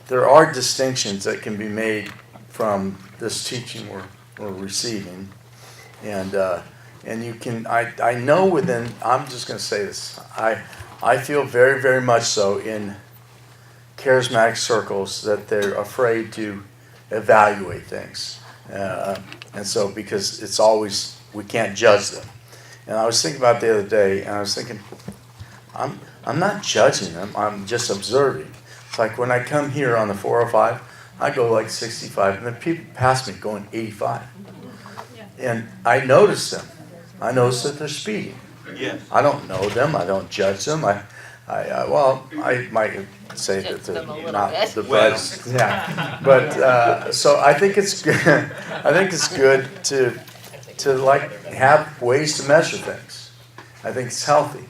there are distinctions that can be made from this teaching we're receiving, and you can, I know within, I'm just going to say this, I feel very, very much so in charismatic circles that they're afraid to evaluate things, and so because it's always, we can't judge them. And I was thinking about it the other day, and I was thinking, I'm not judging them, I'm just observing. It's like when I come here on the 405, I go like 65, and then people pass me going 85. And I notice them. I notice that they're speeding. Yes. I don't know them. I don't judge them. I might say that they're not the best. Yeah. But so I think it's good. I think it's good to like have ways to measure things. I think it's healthy.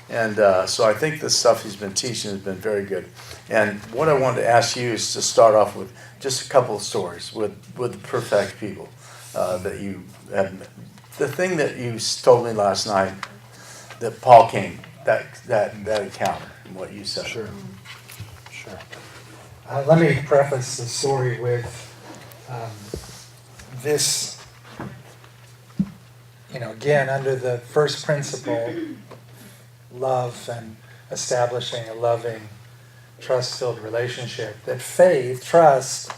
And so I think the stuff he's been teaching has been very good. And what I wanted to ask you is to start off with just a couple of stories with the prophetic people that you have. The thing that you told me last night, that Paul came, that encounter, and what you said. Sure. Let me preface the story with this, again, under the first principle, love and establishing a loving, trust-filled relationship, that faith, trust,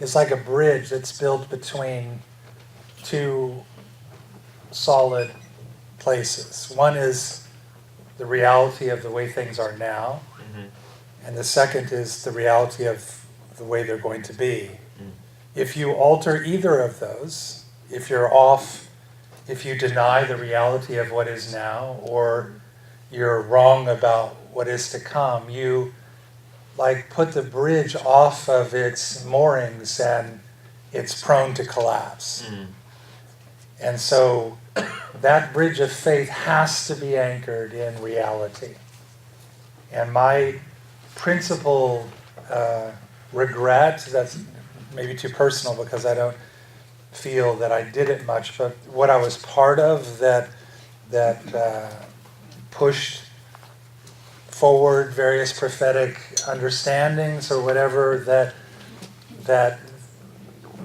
is like a bridge that's built between two solid places. One is the reality of the way things are now, and the second is the reality of the way they're going to be. If you alter either of those, if you're off, if you deny the reality of what is now, or you're wrong about what is to come, you like put the bridge off of its moorings and it's prone to collapse. And so that bridge of faith has to be anchored in reality. And my principal regret, that's maybe too personal because I don't feel that I did it much, but what I was part of that pushed forward various prophetic understandings or whatever, that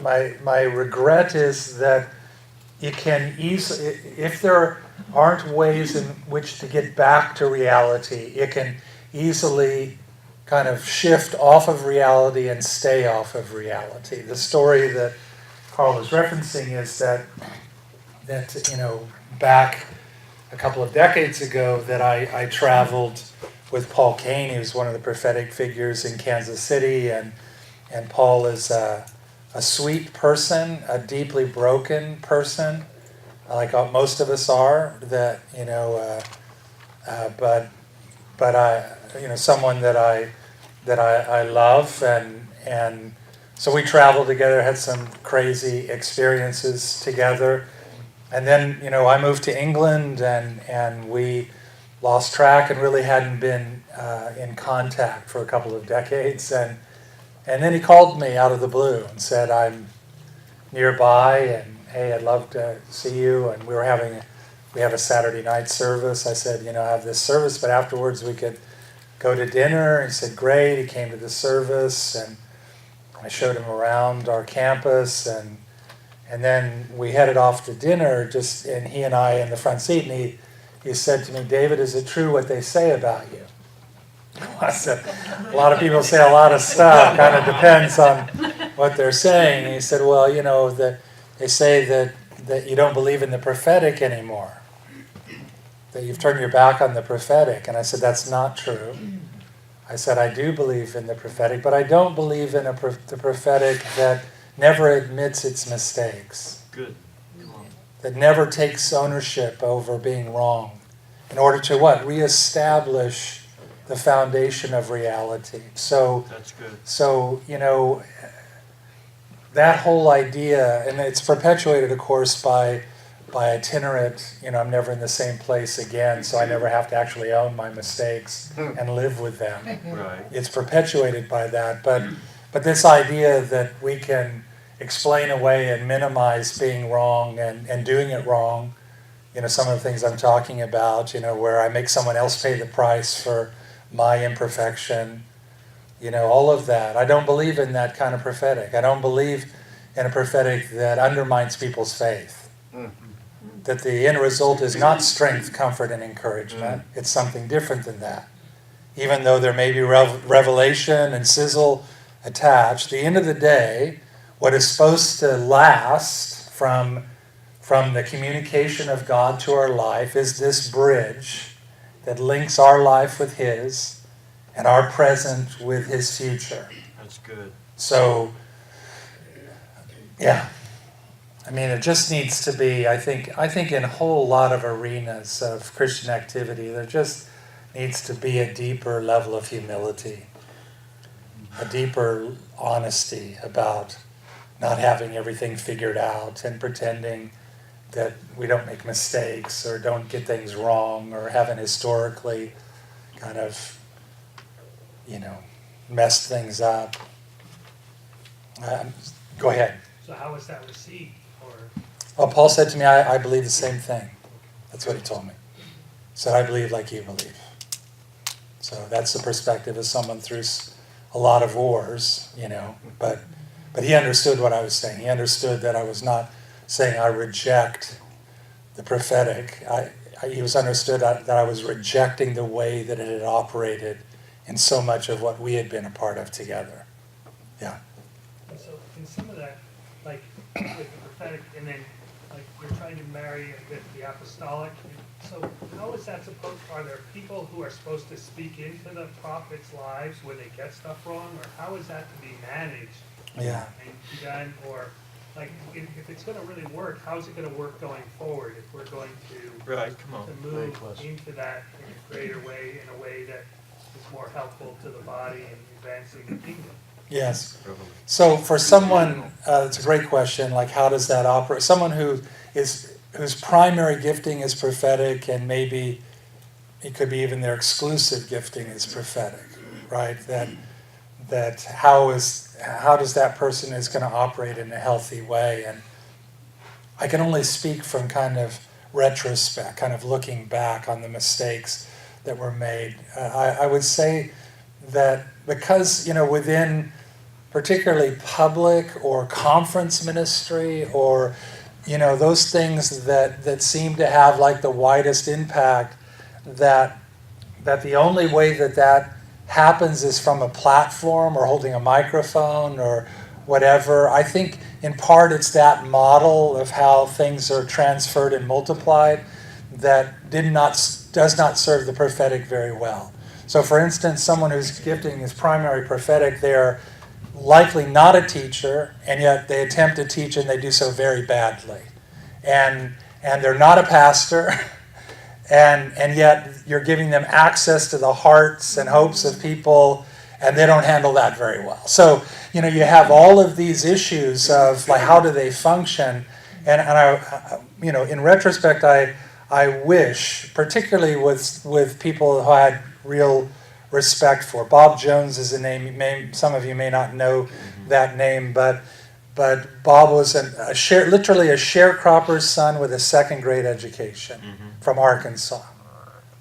my regret is that it can easily, if there aren't ways in which to get back to reality, it can easily kind of shift off of reality and stay off of reality. The story that Carl was referencing is that back a couple of decades ago that I traveled with Paul Cain. He was one of the prophetic figures in Kansas City, and Paul is a sweet person, a deeply broken person, like most of us are. That but I someone that I love, and so we traveled together, had some crazy experiences together, and then I moved to England, and we lost track and really hadn't been in contact for a couple of decades, and then he called me out of the blue and said, I'm nearby, and hey, I'd love to see you. And we have a Saturday night service. I said, I have this service, but afterwards we could go to dinner. And he said, great. He came to the service, and I showed him around our campus, and then we headed off to dinner, and he and I in the front seat, and he said to me, David, is it true what they say about you? I said, a lot of people say a lot of stuff, kind of depends on what they're saying. And he said, well, that they say that you don't believe in the prophetic anymore, that you've turned your back on the prophetic. And I said, that's not true. I said, I do believe in the prophetic, but I don't believe in the prophetic that never admits its mistakes. Good. That never takes ownership over being wrong in order to what? Reestablish the foundation of reality. So that's good. So, that whole idea, and it's perpetuated, of course, by itinerant, I'm never in the same place again, so I never have to actually own my mistakes and live with them. Right. It's perpetuated by that. But this idea that we can explain away and minimize being wrong and doing it wrong, some of the things I'm talking about, where I make someone else pay the price for my imperfection, all of that. I don't believe in that kind of prophetic. I don't believe in a prophetic that undermines people's faith. That the end result is not strength, comfort, and encouragement. It's something different than that. Even though there may be revelation and sizzle attached, the end of the day, what is supposed to last from the communication of God to our life is this bridge that links our life with His and our present with His future. That's good. So, yeah. I mean, it just needs to be, I think in a whole lot of arenas of Christian activity, there just needs to be a deeper level of humility, a deeper honesty about not having everything figured out and pretending that we don't make mistakes or don't get things wrong or haven't historically kind of, messed things up. Go ahead. So how was that received? Oh, Paul said to me, I believe the same thing. That's what he told me. He said, I believe like you believe. So that's the perspective of someone through a lot of wars, But he understood what I was saying. He understood that I was not saying I reject the prophetic. He was understood that I was rejecting the way that it had operated in so much of what we had been a part of together. Yeah. And so in some of that, like with the prophetic, and then like you're trying to marry it with the apostolic. So how is that supposed? Are there people who are supposed to speak into the prophets' lives when they get stuff wrong, or how is that to be managed? Yeah. And done, or like if it's going to really work, how is it going to work going forward? If we're going to move into that in a greater way, in a way that is more helpful to the body and advancing the kingdom. Yes. So for someone, it's a great question. Like, how does that operate? Someone whose primary gifting is prophetic, and maybe it could be even their exclusive gifting is prophetic, right? That how does that person is going to operate in a healthy way? And I can only speak from kind of retrospect, kind of looking back on the mistakes that were made. I would say that because, within particularly public or conference ministry or, those things that seem to have like the widest impact, that the only way that happens is from a platform or holding a microphone or whatever. I think in part it's that model of how things are transferred and multiplied that does not serve the prophetic very well. So for instance, someone whose gifting is primary prophetic, they're likely not a teacher, and yet they attempt to teach and they do so very badly. And they're not a pastor, and yet you're giving them access to the hearts and hopes of people, and they don't handle that very well. So, you have all of these issues of like, how do they function? And I in retrospect, I wish, particularly with people who I had real respect for. Bob Jones is a name. Some of you may not know that name, but Bob was literally a sharecropper's son with a second-grade education from Arkansas.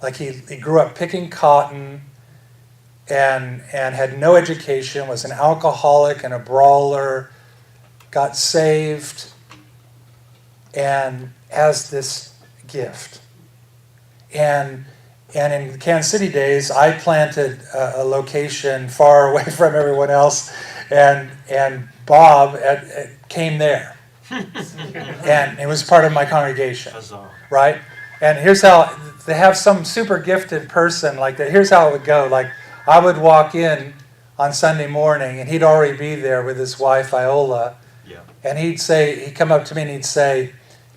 Like he grew up picking cotton and had no education, was an alcoholic and a brawler, got saved, and has this gift. And in the Kansas City days, I planted a location far away from everyone else, and Bob came there, and it was part of my congregation, right? And here's how they have some super gifted person like that. Here's how it would go. Like I would walk in on Sunday morning, and he'd already be there with his wife Iola, and he'd come up to me and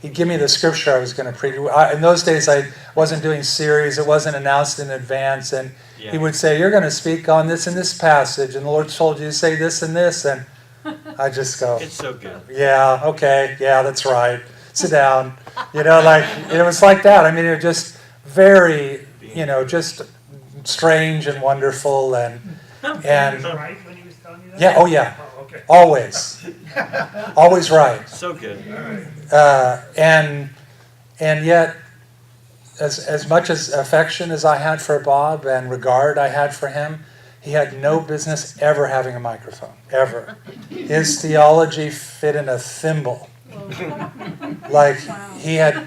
he'd give me the scripture I was going to preach. In those days, I wasn't doing series. It wasn't announced in advance. And he would say, you're going to speak on this and this passage. And the Lord told you to say this and this. And I just go, it's so good. Yeah, okay. Yeah, that's right. Sit down. It was like that. I mean, it was just very, just strange and wonderful. And right when he was telling you that? Yeah, oh yeah. Oh, okay. Always. Always right. So good. And yet, as much as affection as I had for Bob and regard I had for him, He had no business ever having a microphone, ever. His theology fit in a thimble. Like he had,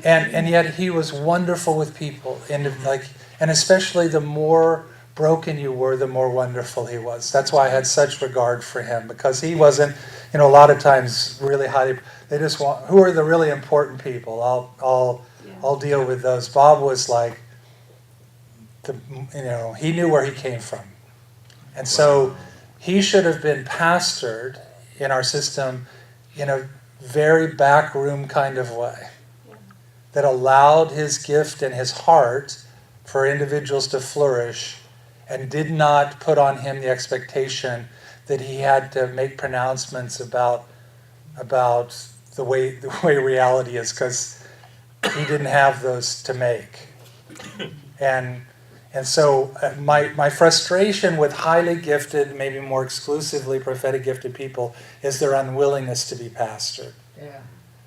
and yet he was wonderful with people. And especially the more broken you were, the more wonderful he was. That's why I had such regard for him, because he wasn't, a lot of times really highly. They just want, who are the really important people? I'll deal with those. Bob was like, he knew where he came from. And so he should have been pastored in our system in a very backroom kind of way that allowed his gift and his heart for individuals to flourish and did not put on him the expectation that he had to make pronouncements about the way reality is, because he didn't have those to make. And so my frustration with highly gifted, maybe more exclusively prophetic gifted people is their unwillingness to be pastored. Yeah.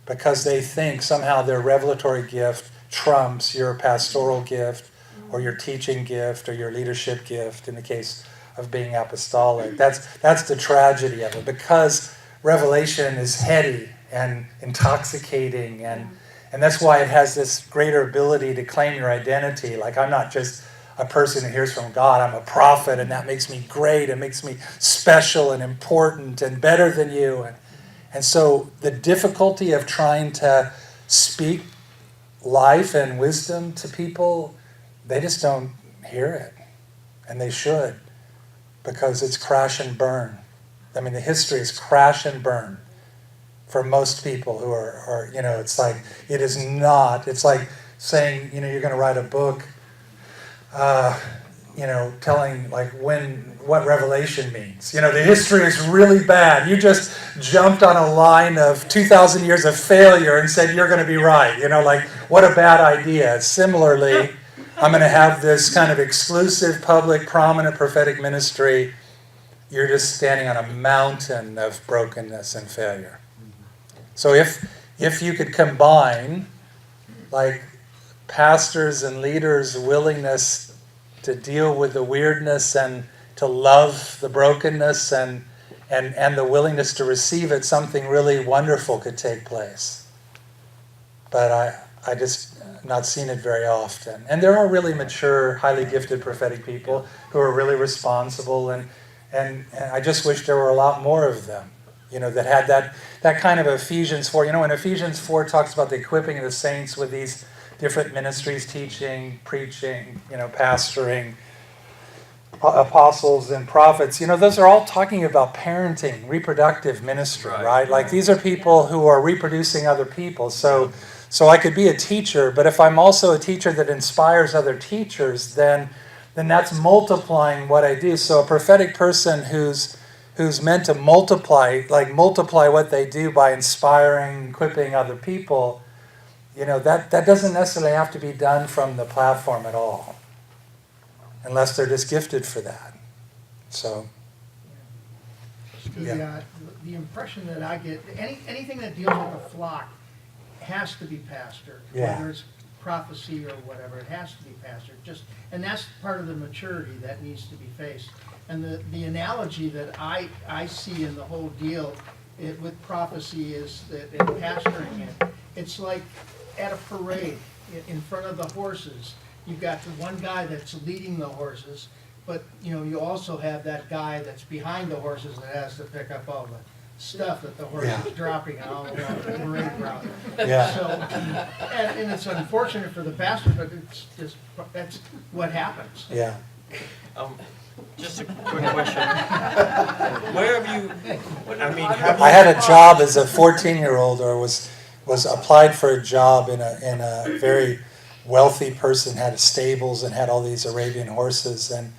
Because they think somehow their revelatory gift trumps your pastoral gift or your teaching gift or your leadership gift in the case of being apostolic. That's the tragedy of it, because revelation is heady and intoxicating, and that's why it has this greater ability to claim your identity. Like, I'm not just a person who hears from God, I'm a prophet, and that makes me great, it makes me special and important and better than you. And so the difficulty of trying to speak life and wisdom to people, they just don't hear it. And they should, because it's crash and burn. I mean, the history is crash and burn for most people who are it's like, it is not, it's like saying, you're going to write a book, telling like what revelation means. The history is really bad. You just jumped on a line of 2,000 years of failure and said you're going to be right. Like, what a bad idea. Similarly, I'm going to have this kind of exclusive, public, prominent prophetic ministry. You're just standing on a mountain of brokenness and failure. So if you could combine like pastors and leaders' willingness to deal with the weirdness and to love the brokenness and the willingness to receive it, something really wonderful could take place. But I just not seen it very often. And there are really mature, highly gifted prophetic people who are really responsible, and I just wish there were a lot more of them, that had that kind of Ephesians 4. When Ephesians 4 talks about the equipping of the saints with these different ministries, teaching, preaching, pastoring, apostles and prophets, those are all talking about parenting, reproductive ministry, right? Like, these are people who are reproducing other people. So I could be a teacher, but if I'm also a teacher that inspires other teachers, then that's multiplying what I do. So a prophetic person who's meant to multiply what they do by inspiring, equipping other people, that doesn't necessarily have to be done from the platform at all, unless they're just gifted for that. So, The impression that I get, anything that deals with a flock has to be pastored, whether it's prophecy or whatever, it has to be pastored. And that's part of the maturity that needs to be faced. And the analogy that I see in the whole deal with prophecy is that in pastoring it's like at a parade in front of the horses. You've got the one guy that's leading the horses, but you also have that guy that's behind the horses that has to pick up all the stuff that the horse is dropping all around the parade ground. Yeah. So, and it's unfortunate for the pastor, but that's what happens. yeah. Just a quick question. Where have you, I had a job as a 14-year-old, or was applied for a job in a very wealthy person, had stables and had all these Arabian horses, and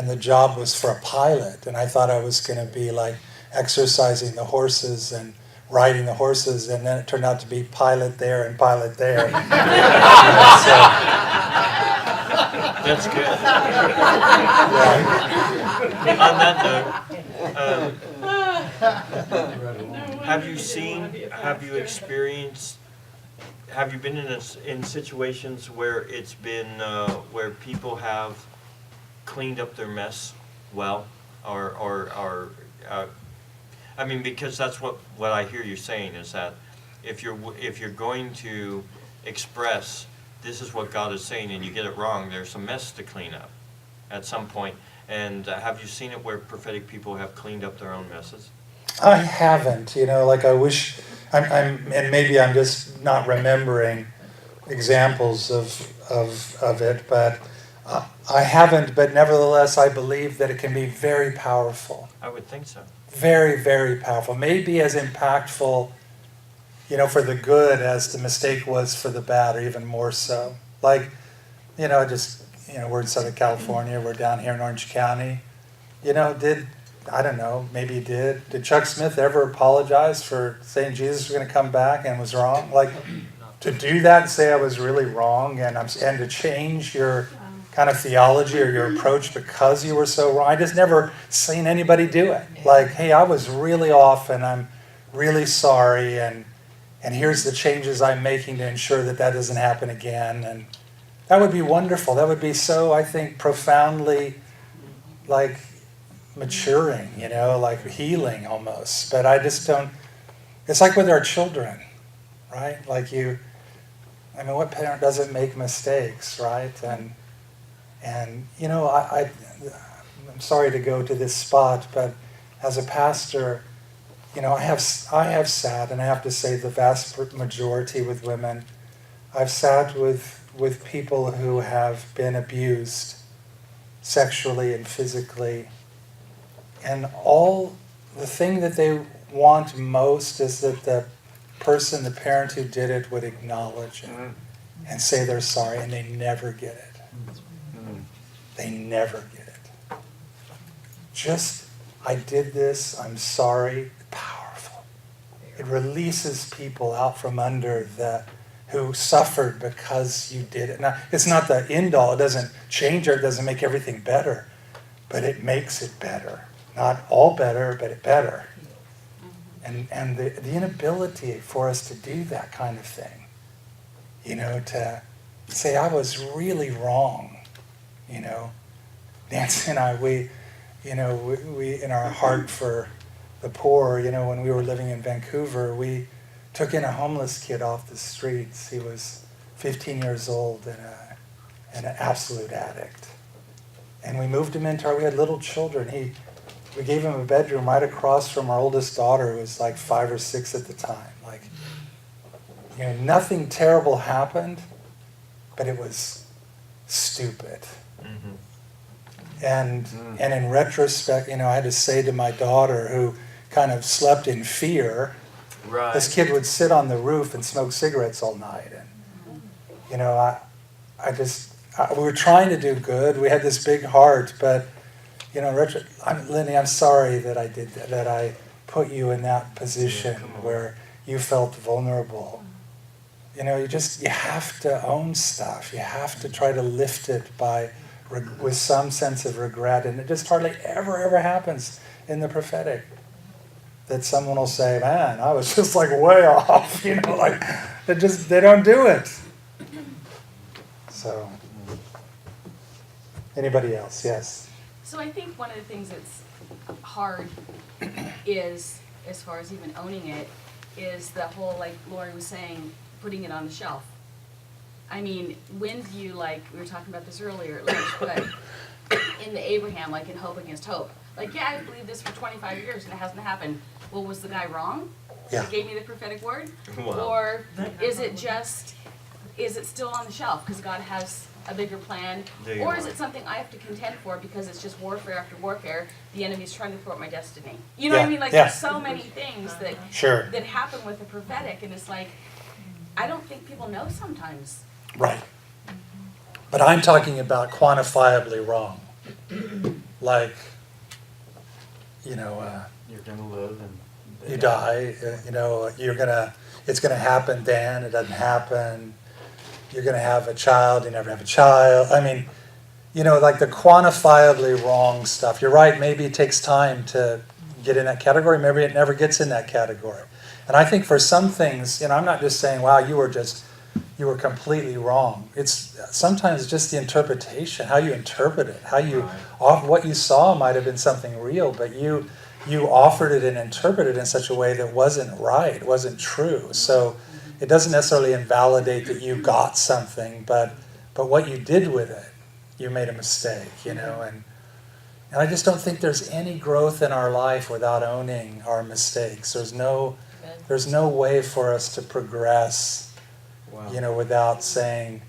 the job was for a pilot, and I thought I was going to be like exercising the horses and riding the horses, and then it turned out to be pilot there and pilot there. that's good. On that note, have you experienced, have you been in situations where it's been, where people have cleaned up their mess well, or I mean, because that's what I hear you saying is that if you're going to express this is what God is saying and you get it wrong, there's a mess to clean up at some point. And have you seen it where prophetic people have cleaned up their own messes? I haven't, like I wish, and maybe I'm just not remembering examples of it, but I haven't, but nevertheless I believe that it can be very powerful. I would think so. Very, very powerful. Maybe as impactful, for the good as the mistake was for the bad, or even more so. Like, we're in Southern California, we're down here in Orange County. I don't know, maybe he did. Did Chuck Smith ever apologize for saying Jesus was going to come back and was wrong? Like, to do that and say I was really wrong and to change your kind of theology or your approach because you were so wrong. I just never seen anybody do it. Like, hey, I was really off and I'm really sorry and here's the changes I'm making to ensure that doesn't happen again. And that would be wonderful. That would be so, I think, profoundly like maturing, like healing almost. But I just don't, it's like with our children, right? Like what parent doesn't make mistakes, right? And I'm sorry to go to this spot, but as a pastor, I have sat, and I have to say the vast majority with women, I've sat with people who have been abused sexually and physically, and all the thing that they want most is that the parent who did it would acknowledge it and say they're sorry, and they never get it. They never get it. Just, I did this, I'm sorry, powerful. It releases people out from under who suffered because you did it. Now, it's not the end all, it doesn't change or it doesn't make everything better, but it makes it better. Not all better, but it better. And the inability for us to do that kind of thing, to say I was really wrong, Nancy and I, we in our heart for the poor, when we were living in Vancouver, we took in a homeless kid off the streets. He was 15 years old and an absolute addict. And we moved him we had little children. We gave him a bedroom right across from our oldest daughter, who was like 5 or 6 at the time. Like, nothing terrible happened, but it was stupid. Mm-hmm. And in retrospect, I had to say to my daughter, who kind of slept in fear, Right. this kid would sit on the roof and smoke cigarettes all night. And, we were trying to do good. We had this big heart, but, Lindy, I'm sorry that I did that I put you in that position where you felt vulnerable. You have to own stuff. You have to try to lift it with some sense of regret. And it just hardly ever happens in the prophetic that someone will say, man, I was just like way off. They don't do it. So, anybody else? Yes. So I think one of the things that's hard is, as far as even owning it, is the whole, like Lori was saying, putting it on the shelf. I mean, when do you, we were talking about this earlier, but in the Abraham, in Hope Against Hope, I believe this for 25 years and it hasn't happened. Well, was the guy wrong? Yeah. He gave me the prophetic word? Wow. Or is it still on the shelf because God has a bigger plan? There you Or is are. it something I have to contend for because it's just warfare after warfare? The enemy's trying to thwart my destiny. You know what I mean? There's so many things that happen with the prophetic, and it's I don't think people know sometimes. Right. But I'm talking about quantifiably wrong. You're going to live and you die, it's going to happen then, it doesn't happen. You're going to have a child, you never have a child. I mean, the quantifiably wrong stuff. You're right, maybe it takes time to get in that category, maybe it never gets in that category. And I think for some things, I'm not just saying, wow, you were just were completely wrong. It's sometimes just the interpretation, how you interpret it, how you what you saw might have been something real, but you offered it and interpreted it in such a way that wasn't right, wasn't true. So it doesn't necessarily invalidate that you got something, but what you did with it, you made a mistake, and I just don't think there's any growth in our life without owning our mistakes. There's no way for us to progress, without saying,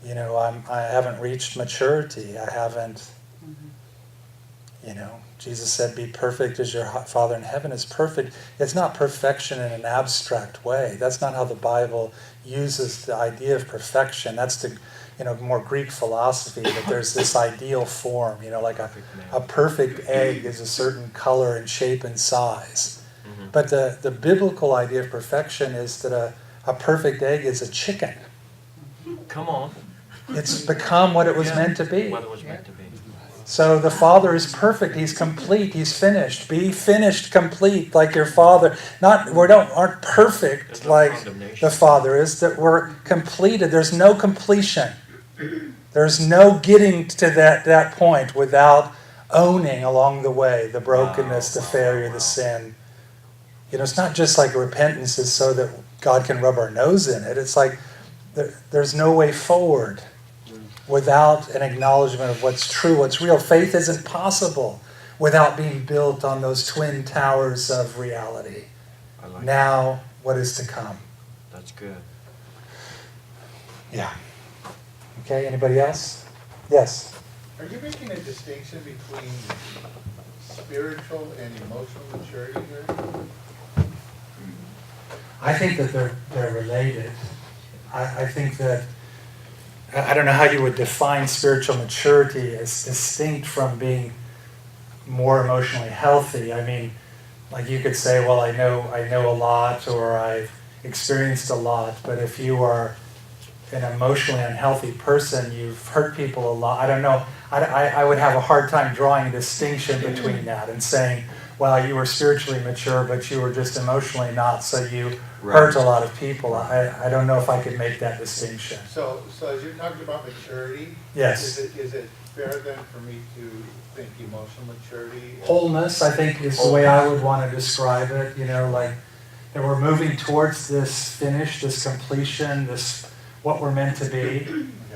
I haven't reached maturity. I haven't, Jesus said, be perfect as your Father in heaven is perfect. It's not perfection in an abstract way. That's not how the Bible uses the idea of perfection. That's the, more Greek philosophy, that there's this ideal form, like a perfect egg is a certain color and shape and size. Mm-hmm. But the biblical idea of perfection is that a perfect egg is a chicken. Come on. It's become what it was meant to be. What it was meant to be. So the Father is perfect. He's complete. He's finished. Be finished, complete, like your Father. Aren't perfect There's no like condemnation. the Father is. That we're completed. There's no completion. There's no getting to that point without owning along the way the brokenness, the failure, the sin. It's not just like repentance is so that God can rub our nose in it. It's like there's no way forward without an acknowledgement of what's true, what's real. Faith isn't possible without being built on those twin towers of reality. I like Now, what is to come? That's good. Yeah. Okay, anybody else? Yes. Are you making a distinction between spiritual and emotional maturity here? I think that they're related. I think that, I don't know how you would define spiritual maturity as distinct from being more emotionally healthy. I mean, like you could say, well, I know a lot, or I've experienced a lot, but if you are an emotionally unhealthy person, you've hurt people a lot. I don't know. I would have a hard time drawing a distinction between that and saying, well, you were spiritually mature, but you were just emotionally not, so you hurt a lot of people. I don't know if I could make that distinction. So as you're talking about maturity, Yes. is it fair then for me to think emotional maturity? Wholeness, I think, is the way I would want to describe it. Like that we're moving towards this finish, this completion, this what we're meant to be,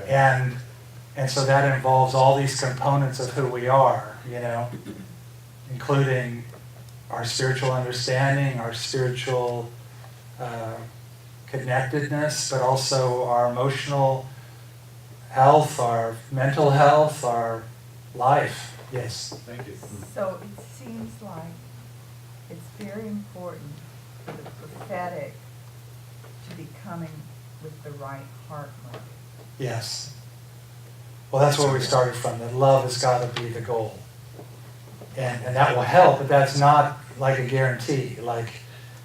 Okay. and so that involves all these components of who we are, including our spiritual understanding, our spiritual connectedness, but also our emotional health, our mental health, our life. Yes. Thank you. So it seems like it's very important for the prophetic to be coming with the right heart motive. Yes. Well, that's where we started from, that love has got to be the goal. And that will help, but that's not like a guarantee.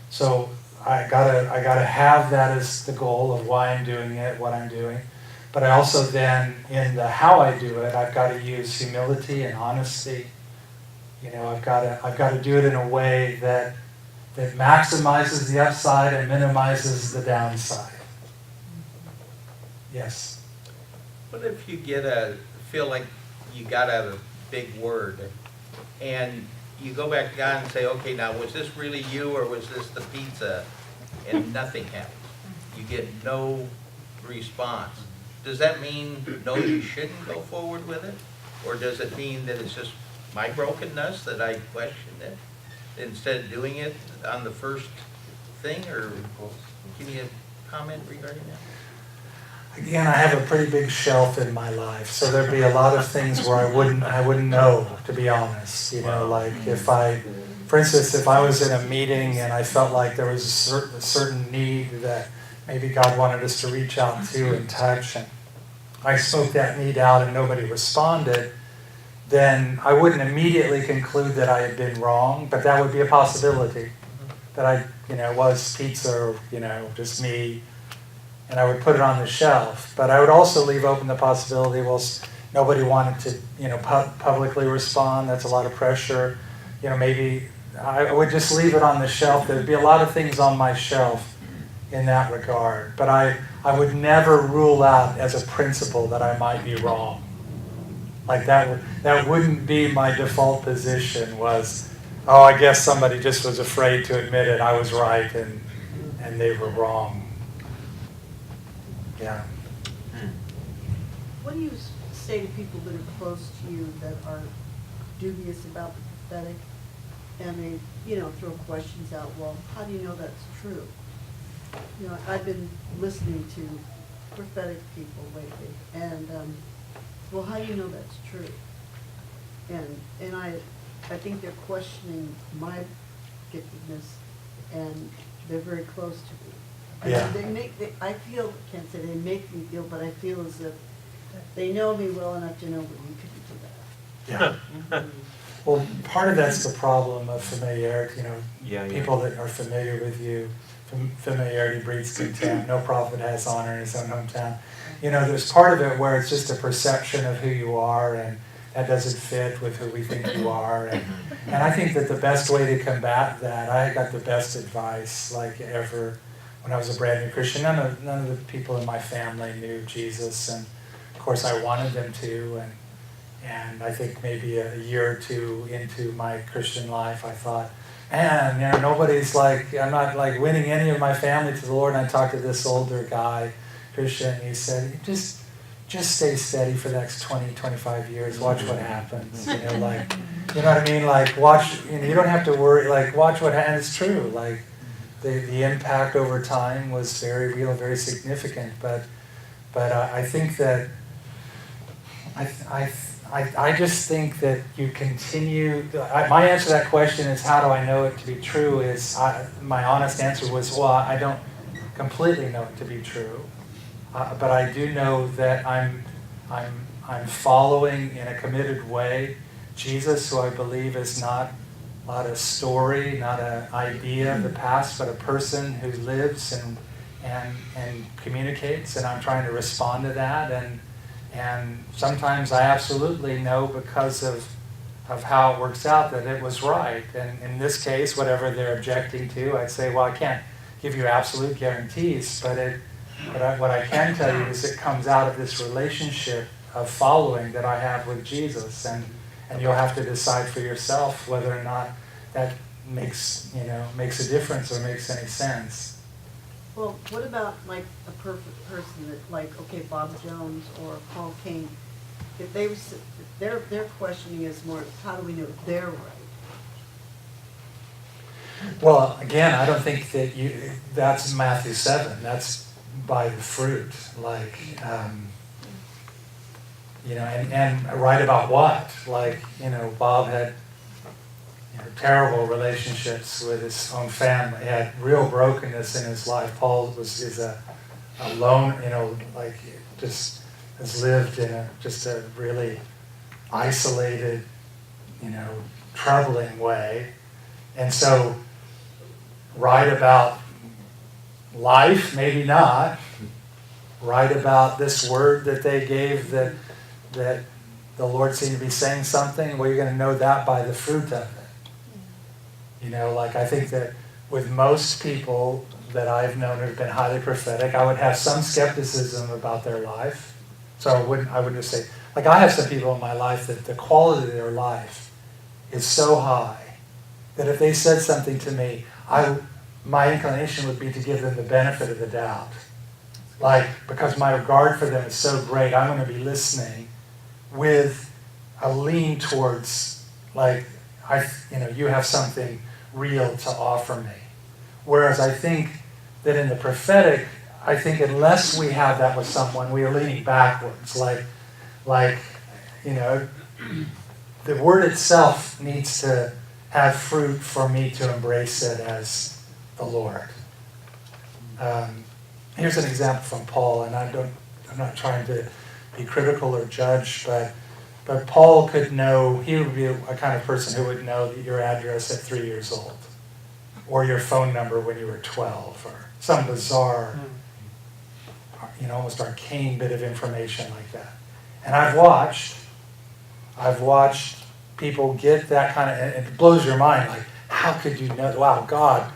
So I gotta have that as the goal of why I'm doing it, what I'm doing. But I also then, in the how I do it, I've got to use humility and honesty. I've got to do it in a way that maximizes the upside and minimizes the downside. Yes. What if you feel like you got out a big word, and you go back to God and say, okay, now was this really you, or was this the pizza? And nothing happens. You get no response. Does that mean, no, you shouldn't go forward with it? Or does it mean that it's just my brokenness that I questioned it instead of doing it on the first thing? Or can you comment regarding that? Again, I have a pretty big shelf in my life, so there'd be a lot of things where I wouldn't know, to be honest. Like for instance, if I was in a meeting and I felt like there was a certain need that maybe God wanted us to reach out to and touch, and I spoke that need out and nobody responded, then I wouldn't immediately conclude that I had been wrong, but that would be a possibility, that I was pizza, or just me. And I would put it on the shelf. But I would also leave open the possibility, well, nobody wanted to, publicly respond. That's a lot of pressure. Maybe I would just leave it on the shelf. There'd be a lot of things on my shelf in that regard. But I would never rule out as a principle that I might be wrong. Like that wouldn't be my default position was, oh, I guess somebody just was afraid to admit it. I was right and they were wrong. Yeah. What do you say to people that are close to you that are dubious about the prophetic? And they, throw questions out, well, how do you know that's true? I've been listening to prophetic people lately, and, well, how do you know that's true? And I think they're questioning my giftedness, and they're very close to me. I mean, Yeah. I feel, can't say they make me feel, but I feel as if they know me well enough to know what you could do that. Yeah. Well, part of that's the problem of familiarity. Yeah, People that are familiar with you, familiarity breeds contempt. No prophet has honor in his own hometown. There's part of it where it's just a perception of who you are, and that doesn't fit with who we think you are. And I think that the best way to combat that, I got the best advice like ever when I was a brand new Christian. None of the people in my family knew Jesus, and of course I wanted them to. And I think maybe a year or two into my Christian life, I thought, man, nobody's I'm not winning any of my family to the Lord. And I talked to this older guy, Christian, and he said, just stay steady for the next 20, 25 years. Watch what happens. You know what I mean? Watch, you don't have to worry, watch what happens. It's true. The impact over time was very real, very significant. But I think that, I just think that you continue. My answer to that question is, how do I know it to be true? My honest answer was, well, I don't completely know it to be true, but I do know that I'm following in a committed way Jesus, who I believe is not a story, not an idea of the past, but a person who lives and communicates, and I'm trying to respond to that. And sometimes I absolutely know, because of how it works out, that it was right. And in this case, whatever they're objecting to, I'd say, well, I can't give you absolute guarantees, but what I can tell you is it comes out of this relationship of following that I have with Jesus, and you'll have to decide for yourself whether or not that makes a difference or makes any sense. Well, what about a perfect person that Bob Jones or Paul King, if their questioning is more, how do we know they're right? Well, again, I don't think that that's Matthew 7. That's by the fruit, and right about what? Bob had terrible relationships with his own family. He had real brokenness in his life. Paul is a lone, just has lived in a really isolated, troubling way. And so, write about life, maybe not. Write about this word that they gave that the Lord seemed to be saying something. Well, you're going to know that by the fruit of it. I think that with most people that I've known who've been highly prophetic, I would have some skepticism about their life. So I wouldn't just say, I have some people in my life that the quality of their life is so high that if they said something to me, my inclination would be to give them the benefit of the doubt. Because my regard for them is so great, I'm going to be listening with a lean towards, you have something real to offer me. Whereas I think that in the prophetic, unless we have that with someone, we are leaning backwards. The word itself needs to have fruit for me to embrace it as the Lord. Here's an example from Paul, and I'm not trying to be critical or judge, but Paul could know, he would be a kind of person who would know your address at 3 years old, or your phone number when you were 12, or some bizarre, almost arcane bit of information like that. And I've watched people get that kind of, and it blows your mind, how could you know, wow, God,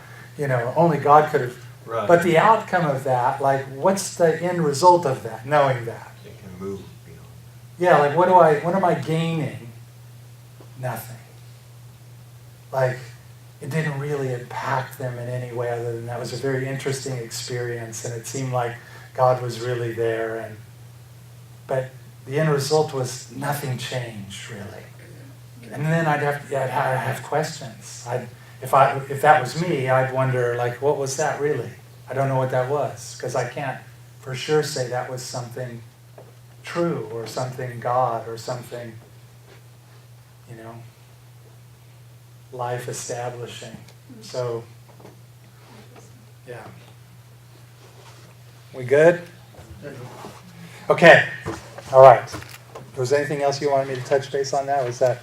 only God could have Right. But the outcome of that, like, what's the end result of that, knowing that? It can move beyond. Yeah, like, what am I gaining? Nothing. Like, it didn't really impact them in any way other than that was a very interesting experience, and it seemed like God was really there, but the end result was nothing changed really. And then I'd have questions. If that was me, I'd wonder, like, what was that really? I don't know what that was, because I can't for sure say that was something true or something God or something, life establishing. So, yeah. We good? Okay. All right. Was there anything else you wanted me to touch base on that? Did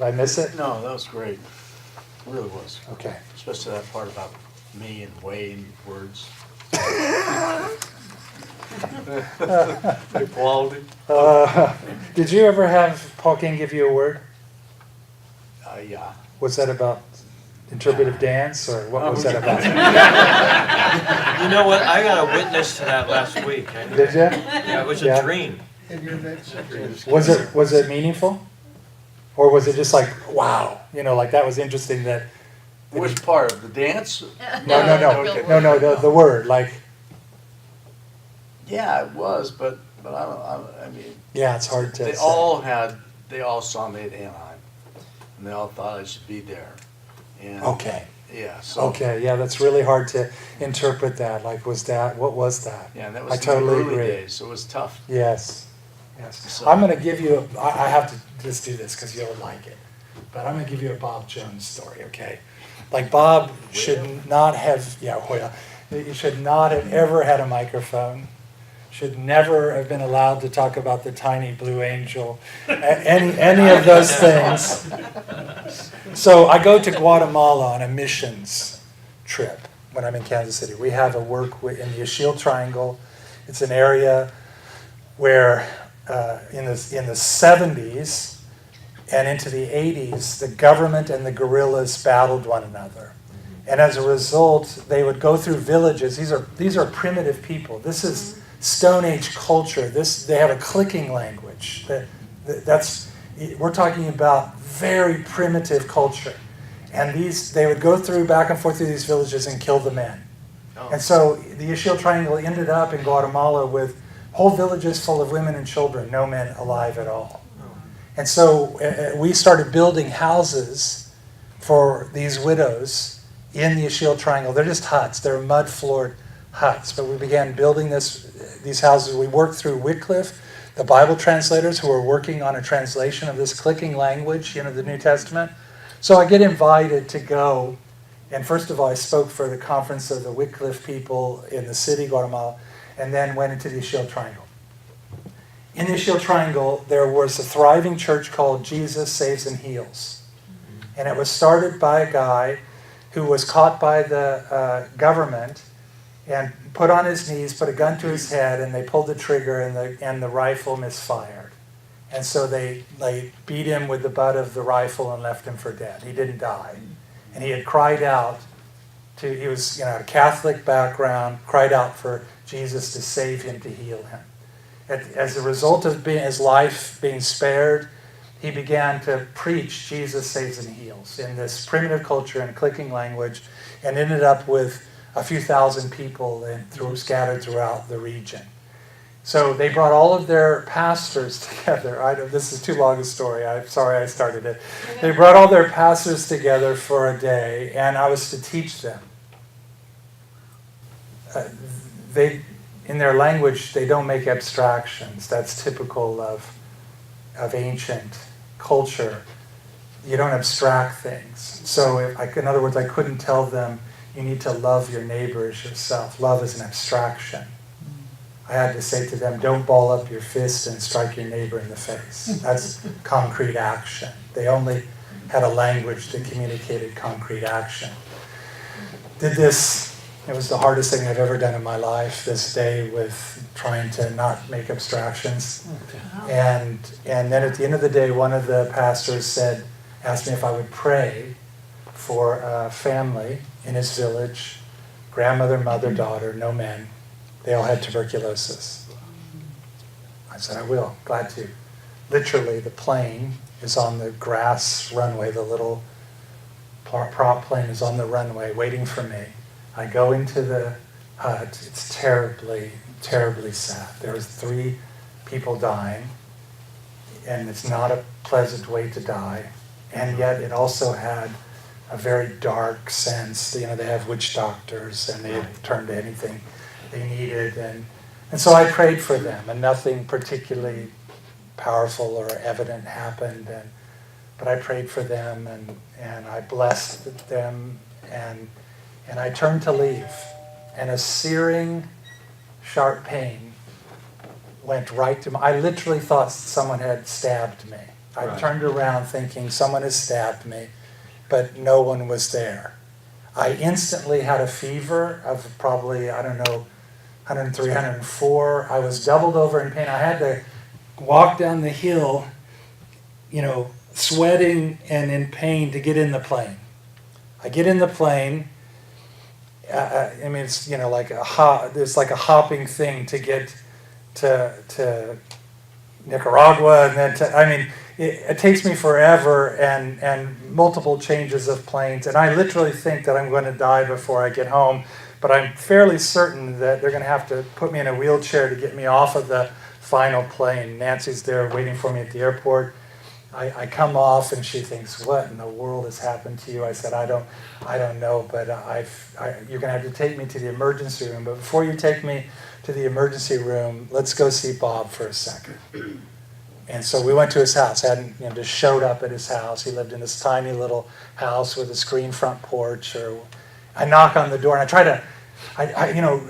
I miss it? No, that was great. It really was. Okay. Especially that part about me and weighing words. Equality. Did you ever have Paul King give you a word? Yeah. Was that about interpretive dance, or what was that about? You know what? I got a witness to that last week. Did you? Yeah, it was a Yeah. dream. In your midst. Was it meaningful? Or was it just like, wow, like that was interesting that... Which part of the dance? No, the word, like... Yeah, it was, but I mean, Yeah, it's hard to they say. all saw me at Anaheim, and they all thought I should be there. And Okay. Yeah. So. Okay, yeah, that's really hard to interpret that. Like, what was that? Yeah, and that was I in totally the early agree. days, so it was tough. Yes. So- I'm going to give you, I have to just do this because you'll like it. But I'm going to give you a Bob Jones story, okay? Like, Bob should not have, he should not have ever had a microphone. Should never have been allowed to talk about the tiny blue angel, any of those things. So I go to Guatemala on a missions trip when I'm in Kansas City. We have a work in the Achille Triangle. It's an area where in the 70s and into the 80s, the government and the guerrillas battled one another. And as a result, they would go through villages. These are primitive people. This is Stone Age culture. They have a clicking language. We're talking about very primitive culture. And they would go back and forth through these villages and kill the men. Oh. And so the Achille Triangle ended up in Guatemala with whole villages full of women and children, no men alive at all. And so we started building houses for these widows in the Achille Triangle. They're just huts. They're mud-floored huts. But we began building these houses. We worked through Wycliffe, the Bible translators who were working on a translation of this clicking language, the New Testament. So I get invited to go. And first of all, I spoke for the conference of the Wycliffe people in the city, Guatemala, and then went into the Achille Triangle. In the Achille Triangle, there was a thriving church called Jesus Saves and Heals. And it was started by a guy who was caught by the government and put on his knees, put a gun to his head, and they pulled the trigger, and the rifle misfired. And so they beat him with the butt of the rifle and left him for dead. He didn't die. And he had cried out he was a Catholic background, cried out for Jesus to save him, to heal him. As a result of his life being spared, he began to preach Jesus saves and heals in this primitive culture and clicking language, and ended up with a few thousand people scattered throughout the region. So they brought all of their pastors together. This is too long a story. I'm sorry I started it. They brought all their pastors together for a day, and I was to teach them. In their language, they don't make abstractions. That's typical of ancient culture. You don't abstract things. So, in other words, I couldn't tell them, you need to love your neighbor as yourself. Love is an abstraction. I had to say to them, don't ball up your fist and strike your neighbor in the face. That's concrete action. They only had a language that communicated concrete action. It was the hardest thing I've ever done in my life, this day, with trying to not make abstractions. And then at the end of the day, one of the pastors asked me if I would pray for a family in his village, grandmother, mother, daughter, no men. They all had tuberculosis. I said, I will, glad to. Literally, the plane is on the grass runway, the little prop plane is on the runway waiting for me. I go into the hut. It's terribly, terribly sad. There was 3 people dying, and it's not a pleasant way to die. And yet it also had a very dark sense. You know, they have witch doctors, and they had turned to anything they needed. And so I prayed for them, and nothing particularly powerful or evident happened. But I prayed for them, and I blessed them, and I turned to leave. And a searing, sharp pain went right to I literally thought someone had stabbed me. I Right. turned around thinking someone has stabbed me, but no one was there. I instantly had a fever of probably, 103, 104. I was doubled over in pain. I had to walk down the hill, sweating and in pain to get in the plane. I get in the plane. It's there's like a hopping thing to get to Nicaragua, and then it takes me forever and multiple changes of planes, and I literally think that I'm going to die before I get home, but I'm fairly certain that they're going to have to put me in a wheelchair to get me off of the final plane. Nancy's there waiting for me at the airport. I come off, and she thinks, "What in the world has happened to you?" I said, "I don't know, but you're going to have to take me to the emergency room. But before you take me to the emergency room, let's go see Bob for a second." And so we went to his house. Just showed up at his house. He lived in this tiny little house with a screen front porch. I knock on the door, and I try to,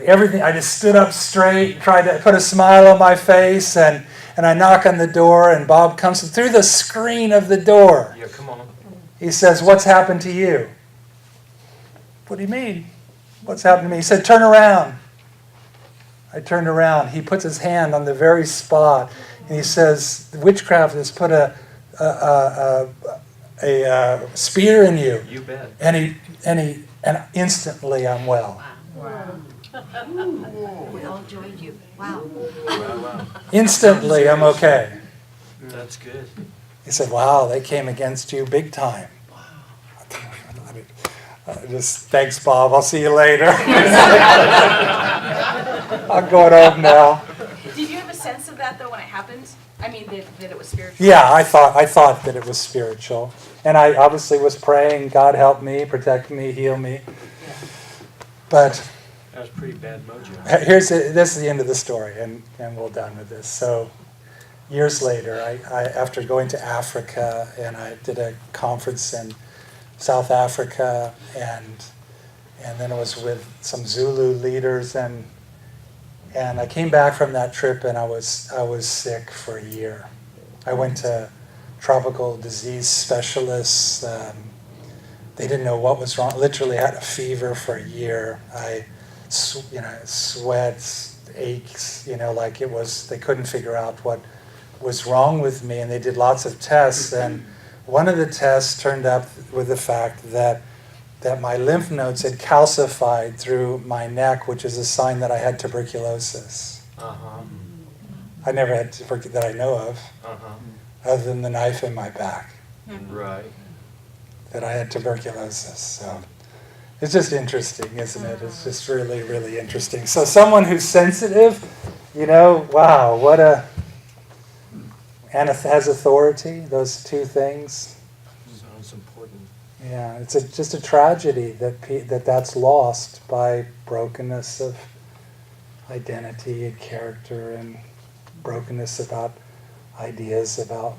everything. I just stood up straight, tried to put a smile on my face, and I knock on the door, and Bob comes through the screen of the door. Yeah, come on. He says, "What's happened to you?" "What do you mean? What's happened to me?" He said, "Turn around." I turned around. He puts his hand on the very spot, and he says, "Witchcraft has put a spear in you." You bet. And instantly I'm well. We all joined you. Wow. Wow. Instantly I'm okay. That's good. He said, "Wow, they came against you big time." Just thanks, Bob. I'll see you later. I'm going home now. Did you have a sense of that though when it happened? I mean, that it was spiritual? Yeah, I thought that it was spiritual. And I obviously was praying, God help me, protect me, heal me. But That was pretty bad mojo. this is the end of the story, and we're done with this. So years later, I after going to Africa, and I did a conference in South Africa, and then I was with some Zulu leaders, and I came back from that trip, and I was sick for a year. I went to tropical disease specialists. They didn't know what was wrong. Literally had a fever for a year. Sweats, aches. Like it was. They couldn't figure out what was wrong with me, and they did lots of tests. And one of the tests turned up with the fact that my lymph nodes had calcified through my neck, which is a sign that I had tuberculosis. Uh-huh. I never had tuberculosis that I know of, Uh-huh. other than the knife in my back, Right. that I had tuberculosis. So it's just interesting, isn't it? It's just really, really interesting. So someone who's sensitive, wow, and has authority, those two things. Sounds important. Yeah, it's just a tragedy that's lost by brokenness of identity and character, and brokenness about ideas about